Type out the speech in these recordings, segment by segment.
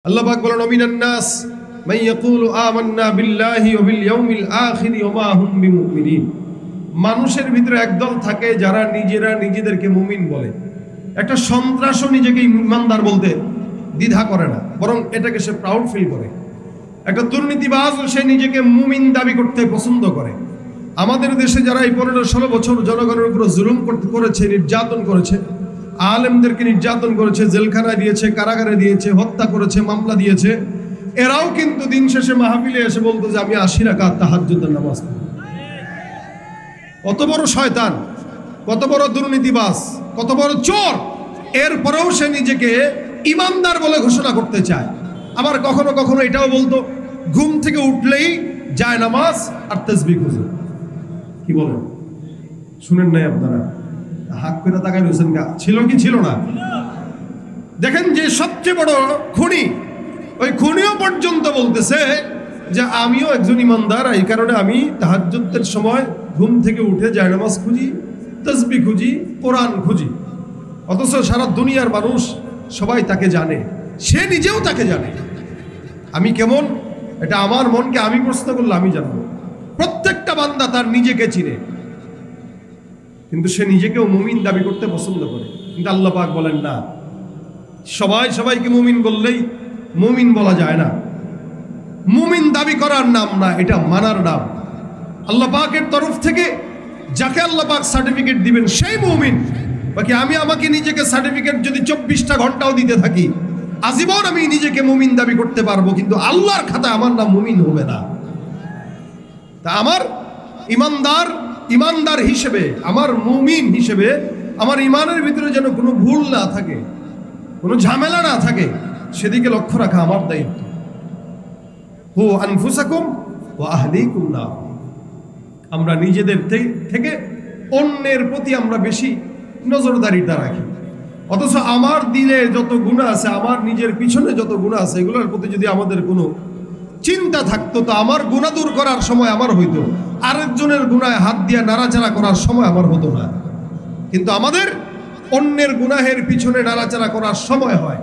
আল্লাহ পাক বলেন মিনান নাস মান ইয়াকুলু আমান্না বিল্লাহি ওয়া বিল ইয়াউমিল আখির ওয়া মা হুম বিমুমিনিন। মানুষের ভিতরে একদল থাকে যারা নিজেরা নিজেদেরকে মুমিন বলে। একটা সন্ত্রাসও নিজেকে ইমানদার বলতে দ্বিধা করে না, বরং এটাকে সে প্রাউড ফিল করে। একটা দুর্নীতিবাজ সে নিজেকে মুমিন দাবি করতে পছন্দ করে। আমাদের দেশে যারা এই 15-16 বছর জনগণের উপর জুলুম করেছে, নির্যাতন করেছে, আলেমদেরকে নির্যাতন করেছে, জেলখানায় দিয়েছে, কারাগারে দিয়েছে, হত্যা করেছে, মামলা দিয়েছে, এরাও কিন্তু দিন শেষে মাহফিলে এসে বলতো যে আমি 80 রাকাত তাহাজ্জুদের নামাজ পড়ি। কত বড় শয়তান, কত বড় দুর্নীতিবাজ, কত বড় চোর, এরপরেও সে নিজেকে ইমানদার বলে ঘোষণা করতে চায়। আবার কখনো কখনো এটাও বলতো ঘুম থেকে উঠলেই যায় নামাজ আর তাসবিহ খুঁজে। কি বলেন, শুনেন নাই আপনারা? হাত করে তাকাই রয়েছেন গা, ছিল কি ছিল না? দেখেন যে সবচেয়ে বড় খুনি, ওই খুনিও পর্যন্ত বলতেছে যে আমিও একজন ইমানদার, এই কারণে আমি তাহাজ্জুদের সময় ঘুম থেকে উঠে জায়নামাজ খুঁজি, তাসবিহ খুঁজি, কোরআন খুঁজি। অথচ সারা দুনিয়ার মানুষ সবাই তাকে জানে, সে নিজেও তাকে জানে। আমি কেমন, এটা আমার মনকে আমি প্রশ্ন করলে আমি জানবো। প্রত্যেকটা বান্দা তার নিজেকে চিনে, কিন্তু সে নিজেকেও মুমিন দাবি করতে পছন্দ করে। কিন্তু আল্লাহ পাক বলেন না, সবাই সবাইকে মুমিন বললেই মুমিন বলা যায় না। মুমিন দাবি করার নাম না, এটা মানার নাম। আল্লাহ পাকের তরফ থেকে যাকে আল্লাহ পাক সার্টিফিকেট দিবেন সেই মুমিন। বাকি আমি আমাকে নিজেকে সার্টিফিকেট যদি 24টা ঘন্টাও দিতে থাকি, আজীবন আমি নিজেকে মুমিন দাবি করতে পারবো, কিন্তু আল্লাহর খাতায় আমার নাম মুমিন হবে না। তা আমার ইমানদার হিসেবে, আমার মুমিন হিসেবে আমার ইমানের ভিতরে যেন কোনো ভুল না থাকে, কোনো ঝামেলা না থাকে, সেদিকে লক্ষ্য রাখা আমার দায়িত্ব। হু আনফুসাকুম ওয়া আহলিকুম নার। আমরা নিজেদের থেকে অন্যের প্রতি আমরা বেশি নজরদারিটা রাখি, অথচ আমার দিলে যত গুনাহ আছে, আমার নিজের পিছনে যত গুনাহ আছে, এগুলোর প্রতি যদি আমাদের কোনো চিন্তা থাকতো তো আমার গুনাহ দূর করার সময় আমার হইতো, আরেকজনের গুনাহে হাত দিয়ে নাড়াচাড়া করার সময় আমার হতো না। কিন্তু আমাদের অন্যের গুনাহের পিছনে নাড়াচাড়া করার সময় হয়,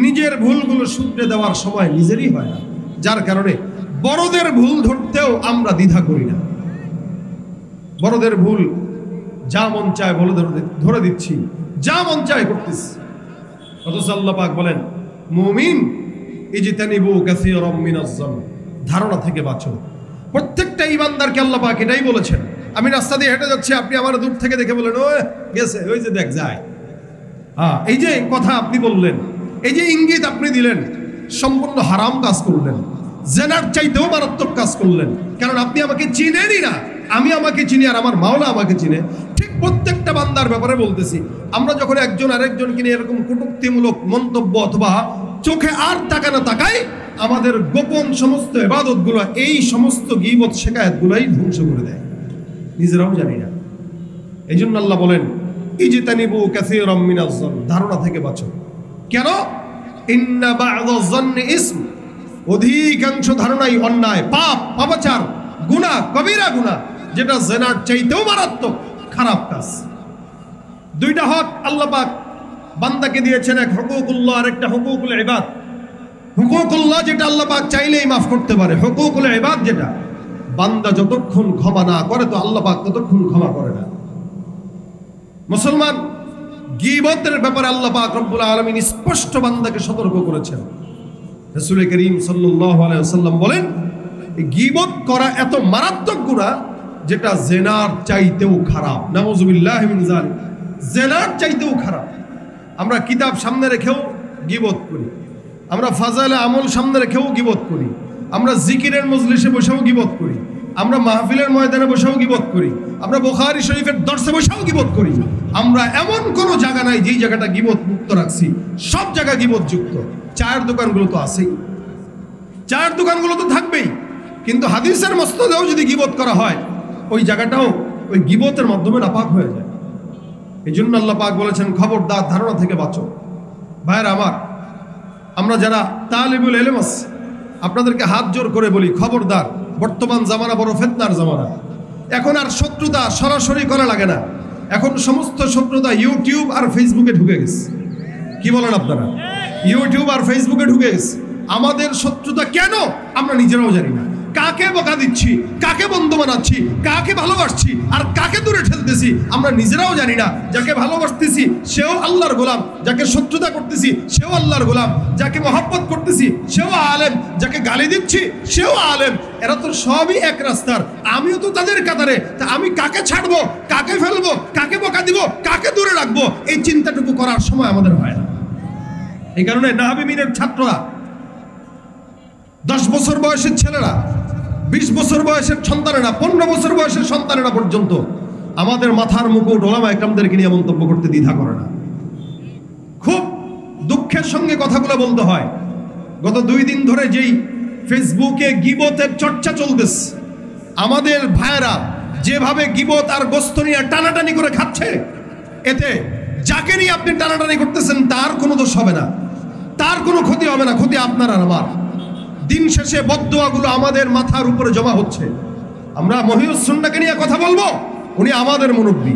নিজের ভুলগুলো শুধরে দেওয়ার সময় নিজেরই হয় না। যার কারণে বড়দের ভুল ধরতেও আমরা দ্বিধা করি না। বড়দের ভুল যা মন চায় বলে ধরে দিচ্ছি, যা মন চায় করতেছি। অথচ আল্লাহ পাক বলেন মুমিন ইজতানিবু কাসীরাম মিনাজ-যন্ন, ধারণা থেকে বাঁচো। প্রত্যেকটা ইমানদারকে আল্লাহ পাক এটাই বলেছেন। আমি রাস্তা দিয়ে হেঁটে যাচ্ছি, আপনি আমার দূর থেকে দেখে বলেন ও গেছে, ওই যে দেখ যায়। এই যে কথা আপনি বললেন, এই যে ইঙ্গিত আপনি দিলেন, সম্পূর্ণ হারাম কাজ করলেন, জেনার চাইতেও মারাত্মক কাজ করলেন। কারণ আপনি আমাকে চিনেনই না, আমি আমাকে চিনি আর আমার মাওলা আমাকে চিনে। ঠিক প্রত্যেকটা বান্দার ব্যাপারে বলতেছি। আমরা যখন একজন আরেকজনকে নিয়ে এরকম কটূক্তিমূলক মন্তব্য অথবা চোখে আর তাকাই, আমাদের গোপন সমস্ত ইবাদতগুলো, এই সমস্ত গীবত শিকায়াতগুলোই ধ্বংস করে দেয়, নিজেরাও জানি না। এই জন্য আল্লাহ বলেন ইজতানিবু কাসীরাম মিনাজ-যন্ন, ধারণা থেকে বাঁচো। কেন? ইন্না বা'দাজ-যন্নি ইসম, অধিকাংশ ধারণাই অন্যায়, পাপাচার, গুনাহ, কবিরা গুনাহ, যেটা জিনার চাইতেও মারাত্মক খারাপ কাজ। দুইটা হক আল্লাহ পাক বান্দাকে দিয়েছেন, এক হুকুকুল্লাহ আর একটা হুকুকুল ইবাদ। হুকুকুল্লাহ যেটা আল্লাহ পাক চাইলেই মাফ করতে পারে, হুকুকুল ইবাদ যেটা বান্দা যতক্ষণ ক্ষমা না করে তো আল্লাহ পাক ততক্ষণ ক্ষমা করে না। মুসলমান, গীবতের ব্যাপারে আল্লাহ পাক রব্বুল আলামিন স্পষ্ট বান্দাকে সতর্ক করেছেন। রাসূল করিম সাল্লাল্লাহু আলাইহি ওয়াসাল্লাম বলেন এই গীবত করা এত মারাত্মক গুনাহ যেটা জিনার চাইতেও খারাপ। নাউযুবিল্লাহি মিন যালিক, জিনার চাইতেও খারাপ। আমরা কিতাব সামনে রেখেও গীবত করি, আমরা ফাজাইলে আমল সামনে রেখেও গীবত করি, আমরা জিকিরের মজলিসে বসেও গীবত করি, আমরা মাহফিলের ময়দানে বসেও গীবত করি, আমরা বুখারী শরীফের দর্শে বসেও গীবত করি। আমরা এমন কোনো জায়গা নাই যেই জায়গাটা গীবত মুক্ত রাখছি, সব জায়গা গীবত যুক্ত। চায়ের দোকানগুলো তো আছেই, চায়ের দোকানগুলো তো থাকবেই, কিন্তু হাদিসের মসনদেও যদি গীবত করা হয় ওই জায়গাটাও ওই গীবতের মাধ্যমে নাপাক হয়ে যায়। এই জন্য আল্লাহ পাক বলেছেন খবরদার, ধারণা থেকে বাঁচো। ভাইয়েরা আমার, আমরা যারা তালিবুল ইলম আছি আপনাদেরকে হাত জোর করে বলি, খবরদার, বর্তমান জামানা বড় ফিতনার জামানা। এখন আর শত্রুতা সরাসরি করা লাগে না, এখন সমস্ত শত্রুতা ইউটিউব আর ফেসবুকে ঢুকে গেছে। কি বলেন আপনারা? ইউটিউব আর ফেসবুকে ঢুকে গেছে। আমাদের শত্রুতা কেন আমরা নিজেরাও জানি না। কাকে বকা দিচ্ছি, কাকে বন্ধু বানাচ্ছি, কাকে ভালোবাসছি আর কাকে দূরে ঠেলতেছি আমরা নিজেরাও জানি না। যাকে ভালোবাসতেছি সেও আল্লাহর গোলাম, যাকে শত্রুতা করতেছি সেও আল্লাহর গোলাম, যাকে মহব্বত করতেছি সেও আলেম, যাকে গালি দিচ্ছি সেও আলেম। এরা তো সবই এক রাস্তার, আমিও তো তাদের কাতারে। তা আমি কাকে ছাড়বো, কাকে ফেলবো, কাকে বকা দিব, কাকে দূরে রাখবো, এই চিন্তাটুকু করার সময় আমাদের হয় না। এই কারণে নাহাবী মিনের ছাত্ররা, 10 বছর বয়সের ছেলেরা, 20 বছর বয়সের সন্তানেরা, 15 বছর বয়সের সন্তানেরা পর্যন্ত আমাদের মাথার মুকুট ওলামা একরামদেরকে নিয়ে মন্তব্য করতে দ্বিধা করে না। খুব দুঃখের সঙ্গে কথাগুলো বলতে হয়, গত 2 দিন ধরে যেই ফেসবুকে গীবতের চর্চা চলতেছে, আমাদের ভাইয়েরা যেভাবে গীবত আর গোস্ত নিয়ে টানাটানি করে খাচ্ছে, এতে যাকে নিয়ে আপনি টানাটানি করতেছেন তার কোনো দোষ হবে না, তার কোনো ক্ষতি হবে না, ক্ষতি আপনার আর আমার। দিন শেষে বদদোয়াগুলো আমাদের মাথার উপরে জমা হচ্ছে। আমরা মহিউস সুন্নাহকে নিয়ে কথা বলবো, উনি আমাদের মুরব্বী।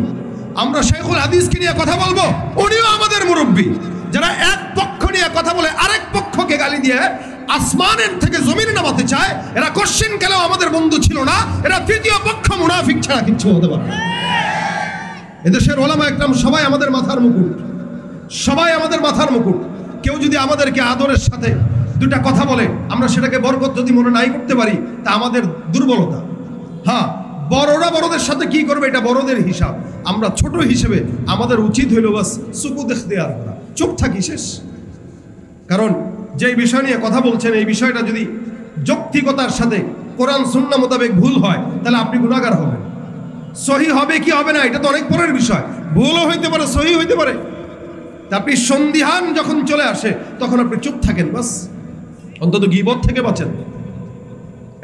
আমরা শেখুল হাদিসকে নিয়ে কথা বলবো, উনিও আমাদের মুরব্বী। যারা এক পক্ষ নিয়ে কথা বলে আরেক পক্ষকে গালি দিয়ে আসমানের থেকে জমিনে নামাতে চায়, এরা কোশ্চেন কালেও আমাদের বন্ধু ছিল না, এরা তৃতীয় পক্ষ মুনাফিক ছাড়া কিচ্ছু হতে পারে না। এদেশের ওলামা একরাম সবাই আমাদের মাথার মুকুট, সবাই আমাদের মাথার মুকুট। কেউ যদি আমাদেরকে আদরের সাথে 2টা কথা বলে, আমরা সেটাকে বরকত যদি মনে নাই করতে পারি, তা আমাদের দুর্বলতা। হ্যাঁ, বড়রা বড়দের সাথে কি করবে এটা বড়দের হিসাব, আমরা ছোট হিসেবে আমাদের উচিত হইল বাস চুপু দেখতে আর করা, চুপ থাকি শেষ। কারণ যে বিষয় নিয়ে কথা বলছেন, এই বিষয়টা যদি যৌক্তিকতার সাথে কোরআন সুন্নাহ মোতাবেক ভুল হয়, তাহলে আপনি গুনাহগার হবেন। সহি হবে কি হবে না এটা তো অনেক পরের বিষয়, ভুলও হইতে পারে, সহি হইতে পারে। আপনি সন্দিহান যখন চলে আসে তখন আপনি চুপ থাকেন, বাস অন্তত গীবত থেকে বাঁচেন।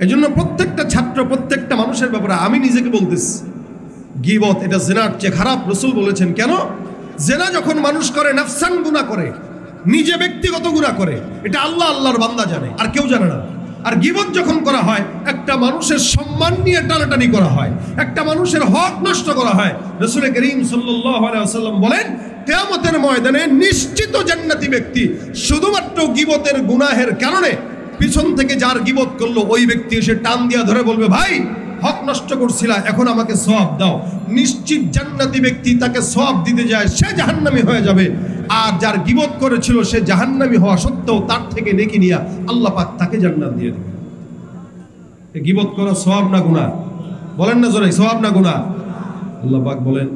এই জন্য প্রত্যেকটা ছাত্র, প্রত্যেকটা মানুষের ব্যাপারে আমি নিজেকে বলতেছি, গীবত এটা জিনার চেয়ে খারাপ। রাসূল বলেছেন কেন? জিনা যখন মানুষ করে, নাফসান গুনাহ করে, নিজে ব্যক্তিগত গুনাহ করে, এটা আল্লাহর বান্দা জানে, আর কেউ জানে না। আর গীবত যখন করা হয়, একটা মানুষের সম্মান নিয়ে টানাটানি করা হয়, একটা মানুষের হক নষ্ট করা হয়। রাসূল করিম সাল্লাল্লাহু আলাইহি ওয়াসাল্লাম বলেন, কিয়ামতের ময়দানে নিশ্চিত জান্নাতি ব্যক্তি শুধুমাত্র গীবতের গুনাহের কারণে পিছন থেকে যার গীবত করলো ওই ব্যক্তি এসে টান দিয়া ধরে বলবে, ভাই হক নষ্ট করছিলা, এখন আমাকে সওয়াব দাও। নিশ্চিত জান্নাতি ব্যক্তি তাকে সওয়াব দিতে যায়, সে জাহান্নামী হয়ে যাবে। আর যার গীবত করেছিল সে জাহান্নামী হওয়া সত্ত্বেও তার থেকে নেকি নিয়া আল্লাহ পাক তাকে জান্নাত দিয়ে দেবে। গীবত করা সওয়াব না গুনাহ? বলেন না জোরে, সওয়াব না গুনাহ? আল্লাহ পাক বলেন,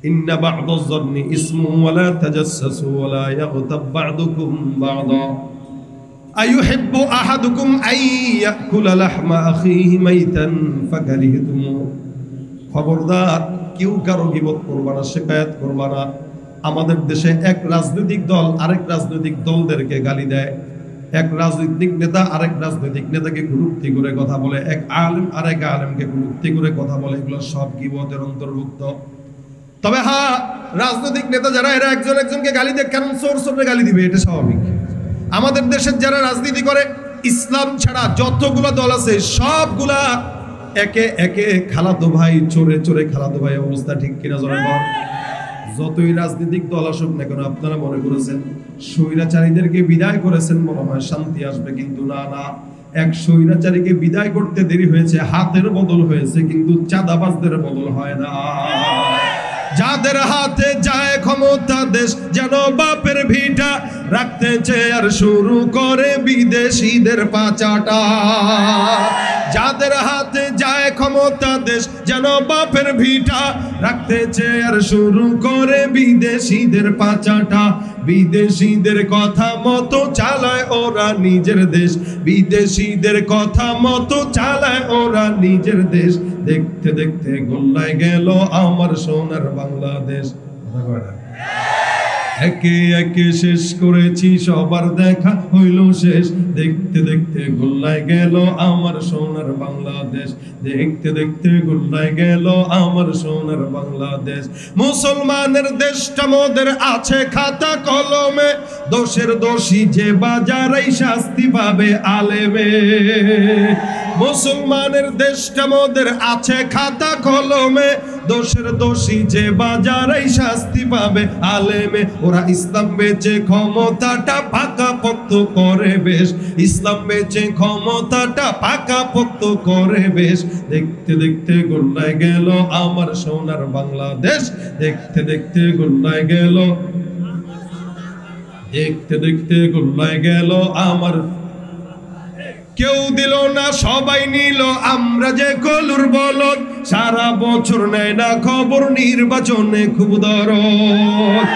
ইন্না বা'দাজ যন্নি ইসমু ওয়া লা তাজাসসু ওয়া লা ইয়াগতাব বা'দুকুম বা'দা আইয়ুহিব্বু আহাদুকুম আইয়াকুলা লাহমা আখিহি মাইতান ফাকারিহতুমু। খবরদার, কেউ কারো গীবত করবা না, শিকায়াত করবা না। আমাদের দেশে এক রাজনৈতিক দল আরেক রাজনৈতিক দলদেরকে গালি দেয়, এক রাজনৈতিক নেতা আরেক রাজনৈতিক নেতাকে কুলুক্তি করে কথা বলে, এক আলেম আরেক আলেমকে কুলুক্তি করে কথা বলে, এগুলো সব গীবতের অন্তর্ভুক্ত। তবে হ্যাঁ, রাজনৈতিক নেতা যারা, এরা একজন একজনকে গালি দেয়, কেন চোর গালি দিবে, এটা স্বাভাবিক। আমাদের দেশের যারা রাজনীতি করে, ইসলাম ছাড়া যতগুলো দল আছে সবগুলা একে একে খালাতো ভাই, চোরে চোরে খালাতো ভাই অবস্থা। ঠিক কিনা জোরে বল? যতই রাজনৈতিক দল আসুক না কেন, আপনারা মনে করেছেন স্বৈরাচারীদেরকে বিদায় করেছেন মনে হয় শান্তি আসবে, কিন্তু না না। এক স্বৈরাচারীকে বিদায় করতে দেরি হয়েছে, হাতের বদল হয়েছে, কিন্তু চাঁদাবাজদের বদল হয় না। যাদের হাতে যায় ক্ষমতা, দেশ যেন বাপের ভিটা, রাখতে চেয়ার শুরু করে বিদেশিদের পাচাটা। যাদের হাতে যায় ক্ষমতা, দেশ যেন বাপের ভিটা, রাখতে চেয়ার শুরু করে বিদেশিদের পাচাটা। বিদেশিদের কথা মতো চালায় ওরা নিজের দেশ, বিদেশিদের কথা মতো চালায় ওরা নিজের দেশ। দেখতে দেখতে গোল্লায় গেল আমার সোনার বাংলাদেশ। একে একে শেষ করেছি, সবার দেখা হইল শেষ। দেখতে দেখতে গোল্লায় গেল আমার সোনার বাংলাদেশ, দেখতে দেখতে গোল্লায় গেল আমার সোনার বাংলাদেশ। মুসলমানের দেশটা মোদের আছে খাতা কলমে, দোষের দোষী যে বাজারেই শাস্তি পাবে আলেমে। মুসলমানের দেশটা মোদের আছে খাতা কলমে, দোষের দোষী যে বাজারেই শাস্তি পাবে আলেমে ওরা ইসলাম বেচে ক্ষমতাটা পাকাপোক্ত করে বেশ ইসলাম বেচে ক্ষমতাটা পাকাপোক্ত করে বেশ দেখতে দেখতে গোল্লায় গেল আমার সোনার বাংলাদেশ দেখতে দেখতে গোল্লায় গেল দেখতে দেখতে গোল্লায় গেল আমার কেউ দিল না সবাই নিল আমরা যে কলুর বলদ সারা বছর নেয় না খবর নির্বাচনে খুব দরদ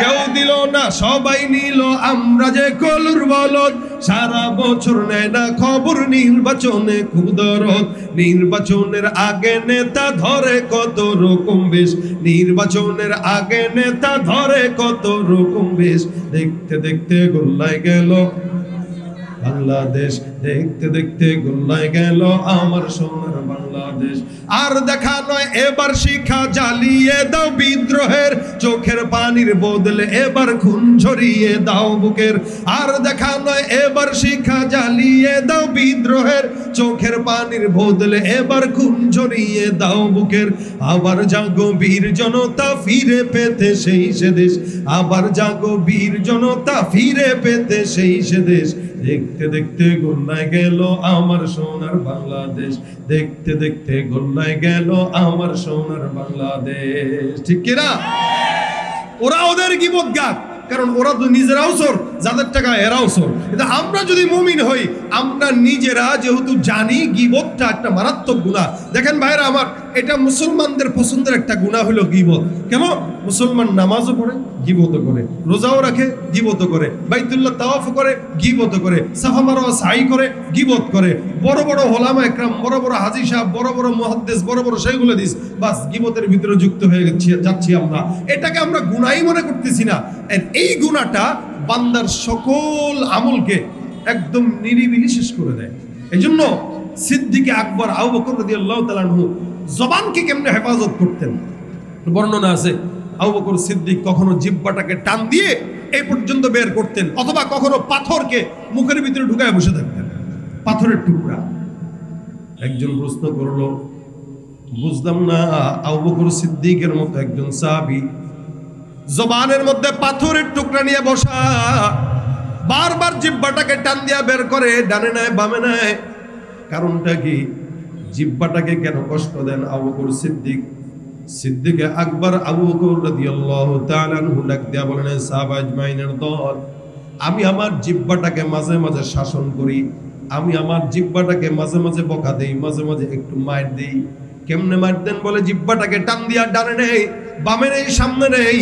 কেউ দিল না সবাই নিল আমরা যে কলুর বলদ সারা বছর নেয় না খবর নির্বাচনে খুব দরদ নির্বাচনের আগে নেতা ধরে কত রকম বেশ নির্বাচনের আগে নেতা ধরে কত রকম বেশ দেখতে দেখতে গোল্লায় গেল বাংলাদেশ দেখতে দেখতে গোল্লায় গেল আমার সোনার বাংলাদেশ আর দেখা নয় এবার শিখা জ্বালিয়ে দাও বিদ্রোহের চোখের পানির বদলে এবার খুন ঝরিয়ে দাও বুকের আর দেখা নয় এবার শিখা জ্বালিয়ে দাও বিদ্রোহের চোখের পানির বদলে এবার খুন ঝরিয়ে দাও বুকের আবার জাগো বীর জনতা ফিরে পেতে সেই সে দেশ আবার জাগো বীর জনতা ফিরে পেতে সেই সে দেশ দেখতে দেখতে গোল্লায় গেল আমার সোনার বাংলাদেশ দেখতে দেখতে গোল্লায় গেল আমার সোনার বাংলাদেশ ঠিক কিনা ওরা ওদের গীবত গাক কারণ ওরা তো নিজেরাও চোর যাদের টাকা এরাও চোর কিন্তু আমরা যদি মুমিন হই আমরা নিজেরা যেহেতু জানি গীবতটা একটা মারাত্মক গুনাহ দেখেন ভাইরা আমার এটা মুসলমানদের পছন্দের একটা গুনাহ হলো গীবত কেন মুসলমান নামাজও পড়ে গীবত করে রোজাও রাখে গীবত করে বাইতুল্লাহ তাওয়াফ করে গীবত করে সাফা মারওয়া সাই করে গীবত করে বড় বড় ওলামা একরাম বড় বড় হাজী সাহেব বড় বড় মুহাদ্দিস বড় বড় শাইখুল হাদিস বাস গীবতের ভিতরে যুক্ত হয়ে যাচ্ছি আমরা এটাকে আমরা গুনাহই মনে করতেছি না এই গুনাহটা বান্দার সকল আমলকে একদম নিরিবিলি শেষ করে দেয় এইজন্য সিদ্দিকে আকবর আবু বকর রাদিয়াল্লাহু তাআলা আনহু জবানকে কেমনে হেফাজত করতেন বর্ণনা আছে আবু বকর সিদ্দিক কখনো জিহ্বাটাকে টান দিয়ে এই পর্যন্ত বের করতেন অথবা কখনো পাথরকে মুখের ভিতরে ঢুকায় বসে থাকতেন পাথরের টুকরা একজন প্রশ্ন করলো বুঝলাম না আবু বকর সিদ্দিকের মতো একজন সাহাবী জবানের মধ্যে পাথরের টুকরা নিয়ে বসা বারবার জিহ্বাটাকে টান দিয়া বের করে ডানে নেয় বামে নেয় কারণটা কি জিহ্বাটাকে কেন কষ্ট দেন আবু বকর সিদ্দিকে আকবর আবু বকর রাদিয়াল্লাহু তাআলা আনহু ডাক দিয়া বলেন সাহাবা আজমাইনের দল আমি আমার জিহ্বাটাকে মাঝে মাঝে শাসন করি আমি আমার জিহ্বাটাকে মাঝে মাঝে বকা দেই মাঝে মাঝে একটু মার দেই কেমনে মার দেন বলে জিহ্বাটাকে টান দিয়া ডানে নেই বামে নেই সামনে নেই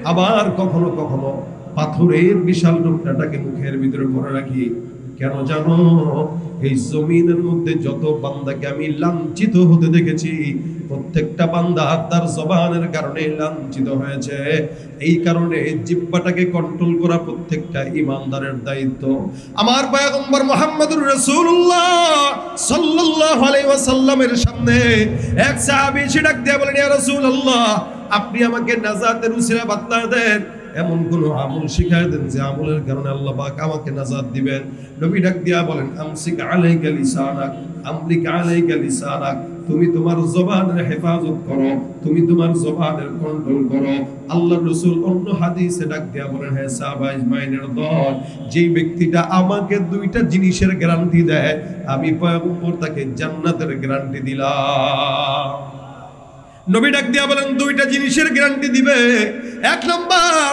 আবার কখনো কখনো পাথরের বিশাল টুকরাটাকে মুখের ভিতরে ভরে রাখি কেন জানো এই জমিনের মধ্যে যত বান্দাকে আমি লাঞ্ছিত হতে দেখেছি প্রত্যেকটা বান্দা তার জবানের কারণে লাঞ্ছিত হয়েছে এই কারণে জিহ্বাটাকে কন্ট্রোল করা প্রত্যেকটা ঈমানদারের দায়িত্ব আমার পয়গম্বর মুহাম্মদুর রাসূলুল্লাহ সাল্লাল্লাহু আলাইহি ওয়াসাল্লামের সামনে এক সাহাবী এসে ডাক দিয়ে বলেন ইয়া রাসূলুল্লাহ আপনি আমাকে নাজাতের উসিলা বাতলা দেন এমন কোন আমল শিখায় দেন যে আমলের কারণে আল্লাহ পাক আমাকে নাজাত দিবেন নবী ডাক দিয়া বলেন আমসিক আলাইকা লিসানাক আমলিক আলাইকা লিসানাক তুমি তোমার জবানের হেফাজত করো তুমি তোমার জবানের কন্ট্রোল করো আল্লাহর রাসূল অন্য হাদিসে ডাক দিয়া বলেন হে সাহাবা ইজমাইনের দল যেই ব্যক্তিটা আমাকে দুইটা জিনিসের গ্যারান্টি দেয় আমি পয়গম্বর তাকে জান্নাতের গ্যারান্টি দিলাম নবী ডাক দিয়া বলেন দুইটা জিনিসের গ্যারান্টি দিবে এক নাম্বার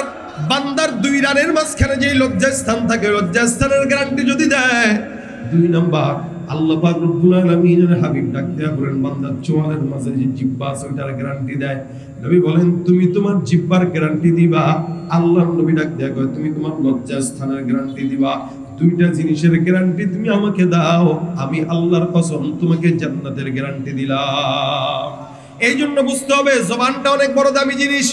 বান্দার দুই রানের মাঝখানে যে লজ্জাস্থান থাকে লজ্জাস্থানের গ্যারান্টি যদি দেয় দুই নাম্বার আল্লাহ পাক রব্বুল আলামিনের হাবিব ডাক দিয়া বলেন বান্দার চোয়ালের মাঝে যে জিহ্বা আছে ওটার গ্যারান্টি দেয় নবী বলেন তুমি তোমার জিহ্বার গ্যারান্টি দিবা আল্লাহর নবী ডাক দিয়া কয় তুমি তোমার লজ্জাস্থানের গ্যারান্টি দিবা দুইটা জিনিসের গ্যারান্টি তুমি আমাকে দাও আমি আল্লাহর কসম তোমাকে জান্নাতের গ্যারান্টি দিলাম এই জন্য বুঝতে হবে জবানটা অনেক বড় দামি জিনিস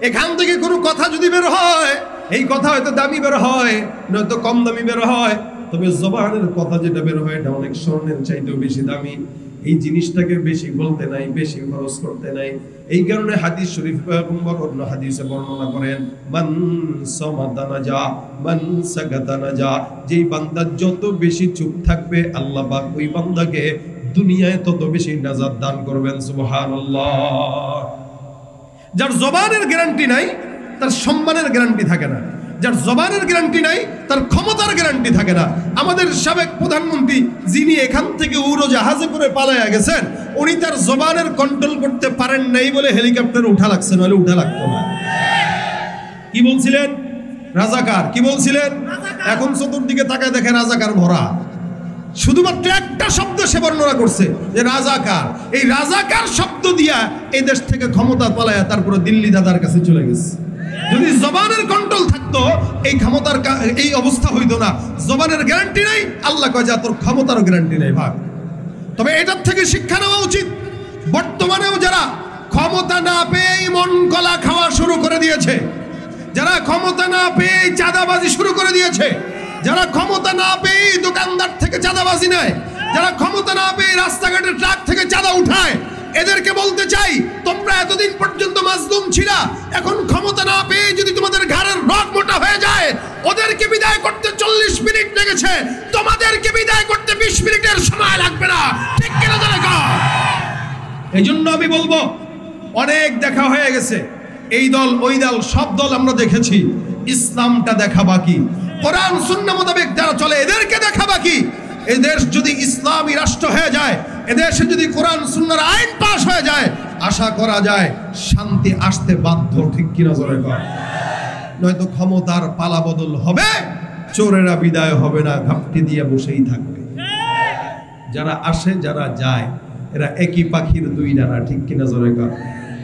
এখান থেকে কোনো কথা যদি বের হয় এই কথা হয়তো দামি বের হয় নয়তো কম দামি বের হয় তবে জবানের কথা যেটা বের হয় এটা অনেক স্বর্ণের চাইতেও বেশি দামি এই জিনিসটাকে বেশি বলতে নাই বেশি খরচ করতে নাই এই কারণে হাদিস শরীফ পয়গম্বর অন্য হাদিসে বর্ণনা করেন মান সামাদা নাজা মান সাগাতা নাজা যেই বান্দা যত বেশি চুপ থাকবে আল্লাহ পাক ওই বান্দাকে দুনিয়ায় তত বেশি নাজাত দান করবেন সুবহানাল্লাহ যার জবানের গ্যারান্টি নাই তার সম্মানের গ্যারান্টি থাকে না, যার জবানের গ্যারান্টি নাই তার ক্ষমতার গ্যারান্টি থাকে না। আমাদের সাবেক প্রধানমন্ত্রী যিনি এখান থেকে উড়োজাহাজে করে পালায়া গেছেন, উনি তার জবানের কন্ট্রোল করতে পারেন নাই বলে হেলিকপ্টারে উঠা লাগছে, নাহলে উঠা লাগতো না। কি বলছিলেন? রাজাকার। কি বলছিলেন? এখন চতুর্দিকে তাকায় দেখে রাজাকার ভরা। শুধুমাত্র একটা শব্দ সে বর্ণনা করছে যে রাজাকার। এই রাজাকার শব্দ দিয়া এই দেশ থেকে ক্ষমতা পালায়া তারপরে দিল্লি দাদার কাছে চলে গেছে। যদি জবানের কন্ট্রোল থাকতো এই ক্ষমতার এই অবস্থা হইতো না। জবানের গ্যারান্টি নাই, আল্লাহ কয় যা তোর ক্ষমতারও গ্যারান্টি নেই ভাগ। তবে এটার থেকে শিক্ষা নেওয়া উচিত। বর্তমানেও যারা ক্ষমতা না পেয়ে মন গলা খাওয়া শুরু করে দিয়েছে, যারা ক্ষমতা না পেয়ে চাঁদাবাজি শুরু করে দিয়েছে, যারা ক্ষমতা না পেয়ে দোকানদার থেকে চাঁদাবাজি নেয়, যারা ক্ষমতা না পেয়ে রাস্তাঘাটের ট্রাক থেকে চাঁদা উঠায়, এদেরকে বলতে চাই তোমরা এতদিন পর্যন্ত মাজলুম ছিলা, এখন ক্ষমতা না পেয়ে যদি তোমাদের ঘাড়ের রগ মোটা হয়ে যায়, ওদেরকে বিদায় করতে 40 মিনিট লেগেছে, তোমাদেরকে বিদায় করতে 20 মিনিটের সময় লাগবে না। ঠিক কিনা জানা? এই জন্য আমি বলবো অনেক দেখা হয়ে গেছে, এই দল ওই দল সব দল আমরা দেখেছি, ইসলামটা দেখা বাকি। কোরআন সুন্নাহ মোতাবেক যারা চলে এদেরকে দেখা বাকি। এই দেশ যদি ইসলামী রাষ্ট্র হয়ে যায়, এদেশে যদি কোরআন সুন্নাহর আইন পাশ হয়ে যায়, আশা করা যায় শান্তি আসতে বাধ্য। ঠিক কিনা জোরে কর? নয়তো ক্ষমতার পালা বদল হবে, চোরেরা বিদায় হবে না, ঘাপটি দিয়ে বসেই থাকবে। যারা আসে যারা যায় এরা একই পাখির দুই ডানা। ঠিক কিনা জোরে কর?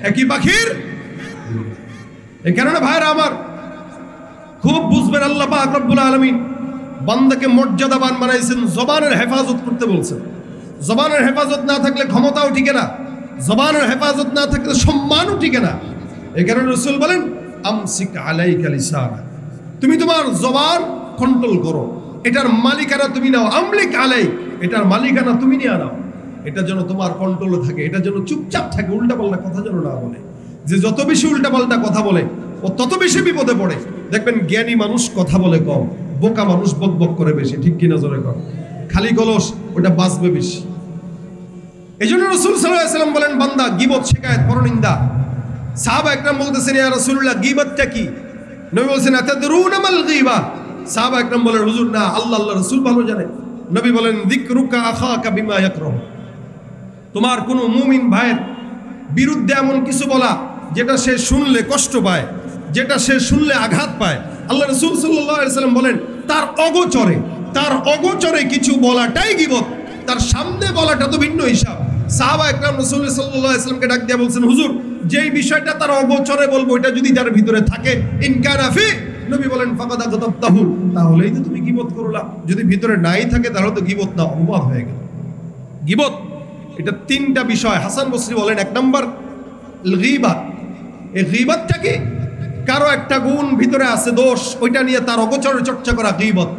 একই পাখির। এই কারণে ভাইরা আমার খুব বুঝবেন, আল্লাহ পাক রব্বুল আলামিন বান্দাকে মর্যাদাবান বানাইছেন, জবানের হেফাজত করতে বলছেন। জবানের হেফাজত না থাকলে ক্ষমতাও টিকে না, জবানের হেফাজত না থাকলে সম্মানও টিকে না। এই কারণে রাসূল বলেন আমসিক আলাইকা লিসানা, তুমি তোমার জবান কন্ট্রোল করো, এটার মালিকানা তুমি নাও। আমলিক আলাইক, এটার মালিকানা তুমি নিয়ে নাও, এটা যেন তোমার কন্ট্রোলে থাকে, এটা যেন চুপচাপ থাকে, উল্টাপাল্টা কথা যেন না বলে। যে যত বেশি উল্টাপাল্টা কথা বলে ও তত বেশি বিপদে পড়ে। দেখবেন জ্ঞানী মানুষ কথা বলে কম, বোকা মানুষ বকবক করে বেশি। ঠিক কিনা জোরে কর? খালি কলস ওটা বাঁচবে বেশি। এই জন্য রাসূল সাল্লাল্লাহু আলাইহি ওয়াসাল্লাম বলেন বান্দা গীবত, শিকায়েত, পরনিন্দা। সাহাবা একরাম বলতেছেন ইয়া রাসূলুল্লাহ গীবতটা কি? নবী বলেন আতাদরুনা মাল গীবা। সাহাবা একরাম বলেন হুজুর না, আল্লাহ রাসূল ভালো জানে। নবী বলেন যিকরুকা আখাকা বিমা ইয়াকরাহু, তোমার কোন মুমিন ভাইয়ের বিরুদ্ধে এমন কিছু বলা যেটা সে শুনলে কষ্ট পায়, যেটা সে শুনলে আঘাত পায়। আল্লাহ রাসূল সাল্লাল্লাহু আলাইহি ওয়াসাল্লাম বলেন তার অগোচরে কিছু বলাটাই গীবত, তার সামনে বলাটা তো ভিন্ন হিসাব। সাহাবা একরাম রাসূল সাল্লাল্লাহু আলাইহি ওয়াসাল্লামকে ডাক দিয়ে বলছেন হুজুর যেই বিষয়টা তার অগোচরে বলবো এটা যদি তার ভিতরে থাকে, ইনকানা ফি, নবী বলেন ফাকাদ আগাতাবতাহু, তাহলেই তো তুমি গীবত করলা। যদি ভিতরে নাই থাকে তাহলে তো গীবত না, অপবাদ হয়ে গেল। গীবত এটা তিনটা বিষয়। হাসান বসরি বলেন এক নাম্বার গীবাত। এই গীবাতটা কি? কারো একটা গুণ ভিতরে আছে, দোষ, ওইটা নিয়ে তার অগোচরে চর্চা করা গীবত।